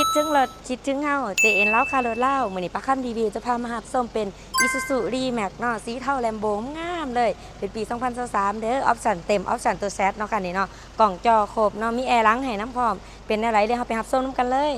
คิดถึงรถคิดถึงเฮาเจเอ็นเล่าคารถเล่ามื้อนี้ปะคันรีวิวจะพามาหับส้มเป็น Isuzu D-Max เนาะสีเทาแลมโบงามเลยเป็นปี 2023เด้อออปชั่นเต็มออปชั่นตัวแซดเนาะคันนี้เนาะกล่องจอครบเนาะมีแอร์ล้างให้น้ำพร้อมเป็นอะไรเดี๋ยวเฮาไปหับส้มน้ำกันเลย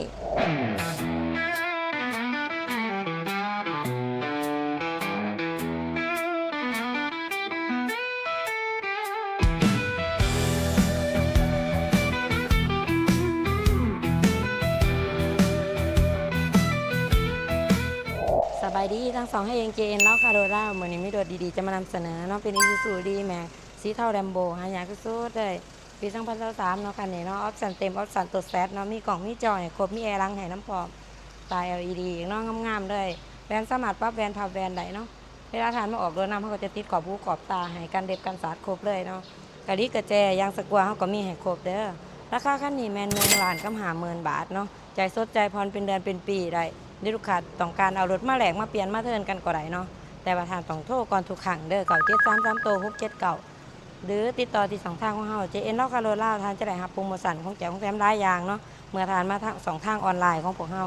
สบายดีทั้งสองให้เองเจเอ็นเล่าคาโรล่าเหมือนนี้ไม่โดดดีๆจะมานำเสนอเนาะเป็น Isuzu D-Max สีเทาแลมโบหายากสุดๆเลยปี 2023เนาะคันนี้เนาะออปชั่นเต็มออปชั่นตัวแซดเนาะมีกล่องมีจอให้ครบมีแอร์ล้างให้น้ำพร้อมตา LED เนาะงามๆเลยแบรนด์สมาร์ทปั๊บแบรนด์พับแบรนด์ไหนเนาะเวลาทานมาออกรถน้ำเขาก็จะติดขอบหูขอบตาให้กันเด็บกันสาดครบเลยเนาะกะลิกระแจยางสกัวเขาก็มีให้ครบเด้อราคาคันนี้แมน1,50,000 บาทเนาะใจสดใจผ่อนเป็นเดือนเป็นปีได้ลูกค้าต้องการเอารถมาแหลกมาเปลี่ยนมาเทิร์นกันก็ได้เนาะแต่ว่าทานต้องโทรก่อนทุกครั้งเด้อ9733โต679หรือติดต่อที่2 ทางของเฮาเจเอ็นเล่าคาโรล่าทานจะได้รับโปรโมชั่นของแจกของแถมหลายอย่างเนาะเมื่อทานมาทาง2 ทางออนไลน์ของพวกเฮา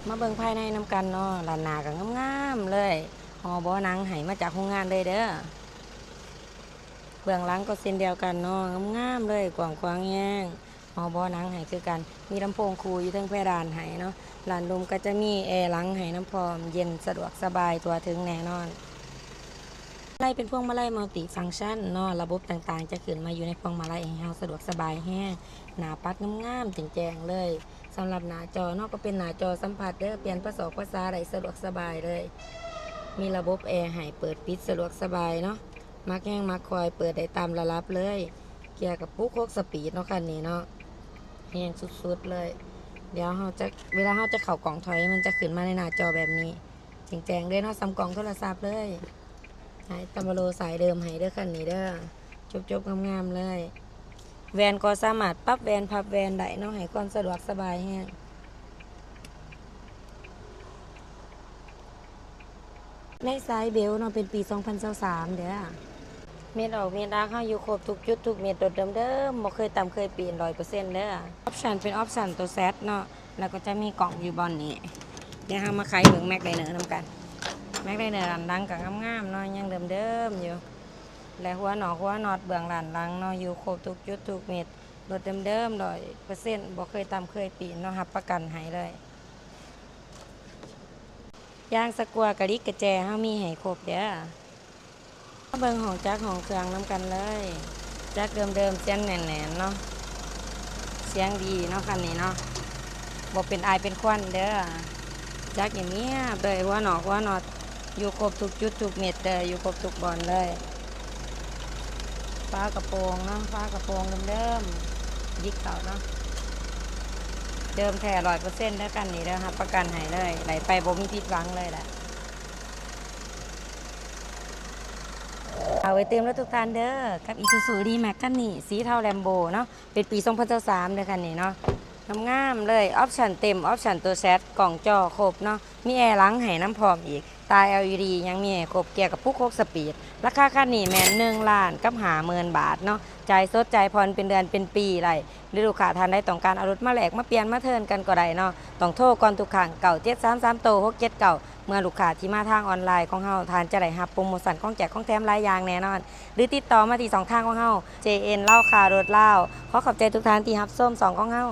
มาเบิ่งภายในนํกันเนาะร้านหน้าก็งามๆเลยห่อบ่อหนังให้มาจากโรงงานเลยเด้อเบื้องหลังก็เช่นเดียวกันเนาะงามๆเลยกว้างขวางแยงห่อบ่อหนังให้คือกันมีลำโพงคู่อยู่ทั้งเพดานให้เนาะลานลมก็จะมีแอร์หลังให้น้ำพร้อมเย็นสะดวกสบายตัวถึงแน่นอนไล่เป็นพวงมาลัยมัลติฟังก์ชันเนาะระบบต่างๆจะขึ้นมาอยู่ในพวงมาลัยให้เราสะดวกสบายแห้งหน้าปัดงามๆแจ่งๆเลยสำหรับหน้าจอเนาะก็เป็นหน้าจอสัมผัสเด้อเปลี่ยนภาษาได้สะดวกสบายเลยมีระบบแอร์ให้เปิดปิดสะดวกสบายเนาะมักแห้งมักคอยเปิดได้ตามระดับเลยเกียร์กับปุ๊ก6สปีดเนาะคันนี้เนาะแห้งสุดๆเลยเดี๋ยวเวลาเราจะเข้ากล่องถอยมันจะขึ้นมาในหน้าจอแบบนี้แจ้งๆเลยเนาะซ้ำกล่องโทรศัพท์เลยใช้ตำโลสายเดิมให้เด้อคันนี้เด้อจบๆงามๆเลยแวนก็สามารถปรับแวนพับแวนได้เนาะให้ความสะดวกสบายแฮงในสายเบลเนาะเป็นปี 2023เด้อเม็ดออกเม็ดรักเฮาอยู่ครบทุกจุดทุกเม็ดโดดเดิมๆบ่เคยต่ำเคยเปลี่ยน 100% เด้อออปชั่นเป็นออปชั่นตัวแซดเนาะแล้วก็จะมีกล่องอยู่บอนนี้เดี๋ยวเฮามาไขเบิ่งแม็กไดเนอร์นำกันแม็กไดเนอร์อันดังก็งามๆเนาะยังเดิมๆอยู่และหัวน็อตเบื้องหลังเนาะอยู่ครบทุกจุดทุกเม็ดรถเดิมๆ100%บ่เคยต่ำเคยเปลี่ยนเนาะรับประกันให้เลยยางสกัวกะลิกระแจเฮามีให้ครบเด้อมาเบิ่งของจักรของเครื่องน้ำกันเลยจักรเดิมๆเสียงแน่นๆเนาะเสียงดีเนาะคันนี้เนาะบ่เป็นอายเป็นควันเด้อจักรอย่างเงี้ยเลยหัวน็อตอยู่ครบทุกจุดทุกเม็ดเด้ออยู่ครบทุกบอนเลยฟ้ากระโปรงเนาะฟ้ากระโปรงเดิมๆยิกเก่าเนาะเดิมแท้ 100% เด้อกันนี่เด้อรับประกันให้เลยไหลไปบ่มีผิดหวังเลยแหละเอาไว้เติมรถทุกท่านเด้อกับ Isuzu D-Max คันนี้สีเทาแลมโบเนาะเป็นปี 2023เด้อคันนี้เนาะงามๆเลยออปชั่นเต็มออปชั่นตัวแซดกล่องจอครบเนาะมีแอร์หลังให้น้ำพร้อมอีกตา LED ยังมีให้ครบเกียร์กับปุ๊ก6สปีดราคาคันนี้แม่น1,50,000 บาทเนาะจ่ายสดจ่ายผ่อนเป็นเดือนเป็นปีเลยหรือลูกค้าท่านใดต้องการเอารถมาแลกมาเปลี่ยนมาเทิร์นกันก็ได้เนาะต้องโทรก่อนทุกครั้ง9733โต679เมื่อลูกค้าที่มาทางออนไลน์ของเฮาทานจะได้รับโปรโมชั่นของแจกของแถมหลายอย่างแน่นอนหรือติดต่อมาที่2 ทางของเฮา JN เล่าคารถเล่าขอขอบใจทุกท่านที่รับชม2ของเฮา